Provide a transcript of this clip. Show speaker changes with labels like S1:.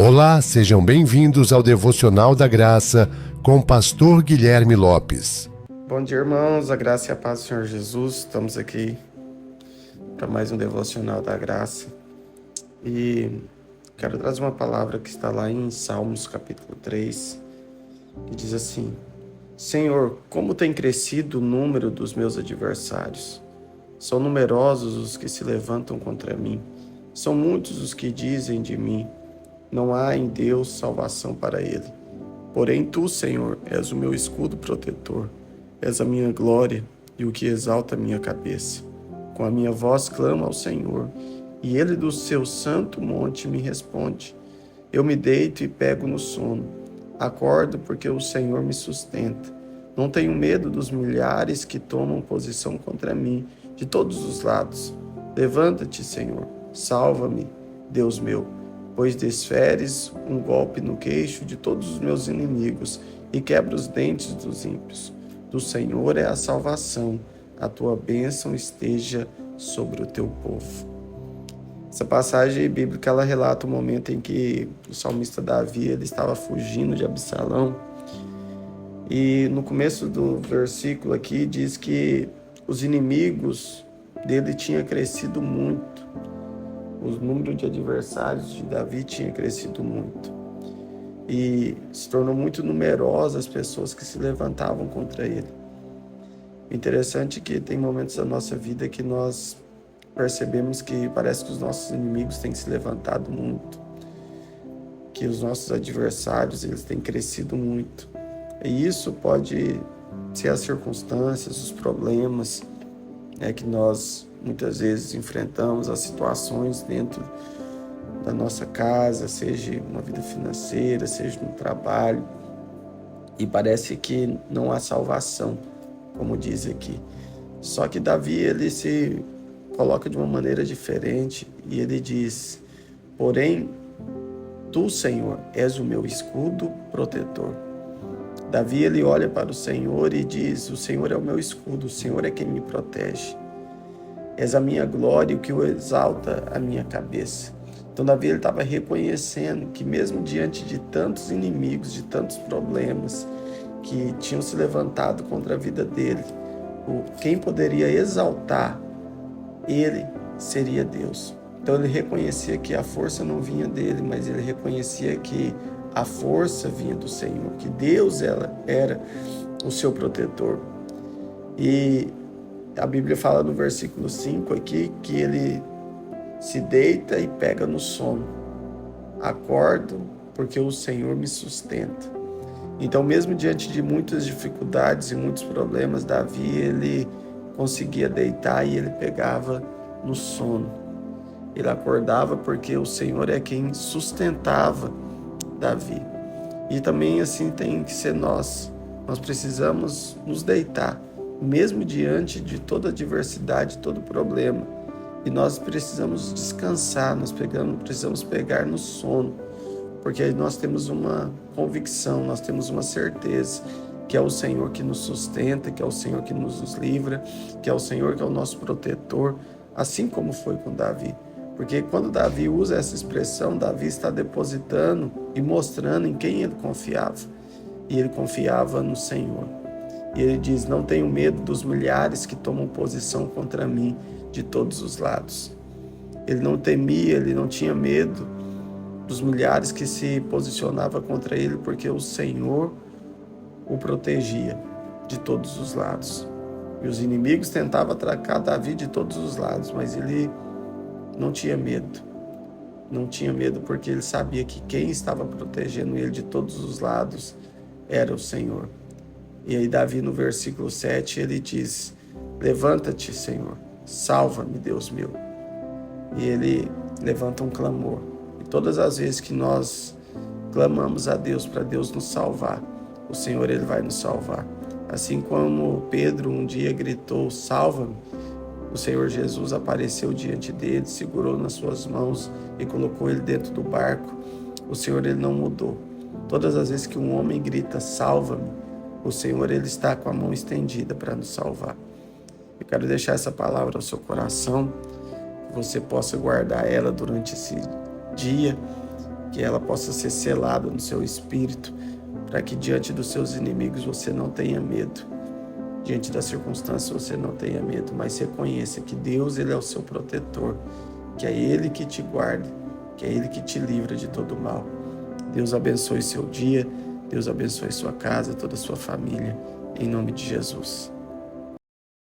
S1: Olá, sejam bem-vindos ao Devocional da Graça com o pastor Guilherme Lopes.
S2: Bom dia, irmãos, a graça e a paz do Senhor Jesus. Estamos aqui para mais um Devocional da Graça e quero trazer uma palavra que está lá em Salmos capítulo 3, que diz assim: Senhor, como tem crescido o número dos meus adversários. São numerosos os que se levantam contra mim. São muitos os que dizem de mim: não há em Deus salvação para ele. Porém, tu, Senhor, és o meu escudo protetor, és a minha glória e o que exalta a minha cabeça. Com a minha voz clamo ao Senhor, e ele do seu santo monte me responde. Eu me deito e pego no sono. Acordo porque o Senhor me sustenta. Não tenho medo dos milhares que tomam posição contra mim, de todos os lados. Levanta-te, Senhor, salva-me, Deus meu, pois desferes um golpe no queixo de todos os meus inimigos e quebra os dentes dos ímpios. Do Senhor é a salvação, a tua bênção esteja sobre o teu povo. Essa passagem bíblica ela relata o momento em que o salmista Davi ele estava fugindo de Absalão, e no começo do versículo aqui diz que os inimigos dele tinham crescido muito. O número de adversários de Davi tinha crescido muito. E se tornou muito numerosas as pessoas que se levantavam contra ele. Interessante que tem momentos da nossa vida que nós percebemos que parece que os nossos inimigos têm se levantado muito. Que os nossos adversários eles têm crescido muito. E isso pode ser as circunstâncias, os problemas que nós muitas vezes enfrentamos, as situações dentro da nossa casa, seja uma vida financeira, seja no trabalho, e parece que não há salvação, como diz aqui. Só que Davi, ele se coloca de uma maneira diferente e ele diz: porém, tu, Senhor, és o meu escudo protetor. Davi, ele olha para o Senhor e diz: o Senhor é o meu escudo, o Senhor é quem me protege. És a minha glória e o que exalta a minha cabeça. Então Davi estava reconhecendo que mesmo diante de tantos inimigos, de tantos problemas que tinham se levantado contra a vida dele, quem poderia exaltar ele seria Deus. Então ele reconhecia que a força não vinha dele, mas ele reconhecia que a força vinha do Senhor, que Deus era o seu protetor. E a Bíblia fala no versículo 5 aqui que ele se deita e pega no sono. Acordo porque o Senhor me sustenta. Então, mesmo diante de muitas dificuldades e muitos problemas, Davi, ele conseguia deitar e ele pegava no sono. Ele acordava porque o Senhor é quem sustentava Davi. E também assim tem que ser nós. Nós precisamos nos deitar, mesmo diante de toda adversidade, todo problema. E nós precisamos descansar, nós precisamos pegar no sono, porque nós temos uma convicção, nós temos uma certeza que é o Senhor que nos sustenta, que é o Senhor que nos livra, que é o Senhor que é o nosso protetor, assim como foi com Davi. Porque quando Davi usa essa expressão, Davi está depositando e mostrando em quem ele confiava. E ele confiava no Senhor. E ele diz: não tenho medo dos milhares que tomam posição contra mim de todos os lados. Ele não temia, ele não tinha medo dos milhares que se posicionavam contra ele, porque o Senhor o protegia de todos os lados. E os inimigos tentavam atracar Davi de todos os lados, mas ele não tinha medo. Não tinha medo porque ele sabia que quem estava protegendo ele de todos os lados era o Senhor. E aí Davi no versículo 7 ele diz: levanta-te, Senhor, salva-me, Deus meu. E ele levanta um clamor. E todas as vezes que nós clamamos a Deus para Deus nos salvar, o Senhor ele vai nos salvar. Assim como Pedro um dia gritou: salva-me, o Senhor Jesus apareceu diante dele, segurou nas suas mãos e colocou ele dentro do barco. O Senhor ele não mudou. Todas as vezes que um homem grita: salva-me, o Senhor ele está com a mão estendida para nos salvar. Eu quero deixar essa palavra ao seu coração, que você possa guardar ela durante esse dia que ela possa ser selada no seu espírito, para que diante dos seus inimigos você não tenha medo, diante das circunstâncias você não tenha medo, mas reconheça que Deus, Ele é o seu protetor, que é Ele que te guarda, que é Ele que te livra de todo mal. Deus abençoe seu dia, Deus abençoe sua casa, toda a sua família, em nome de Jesus.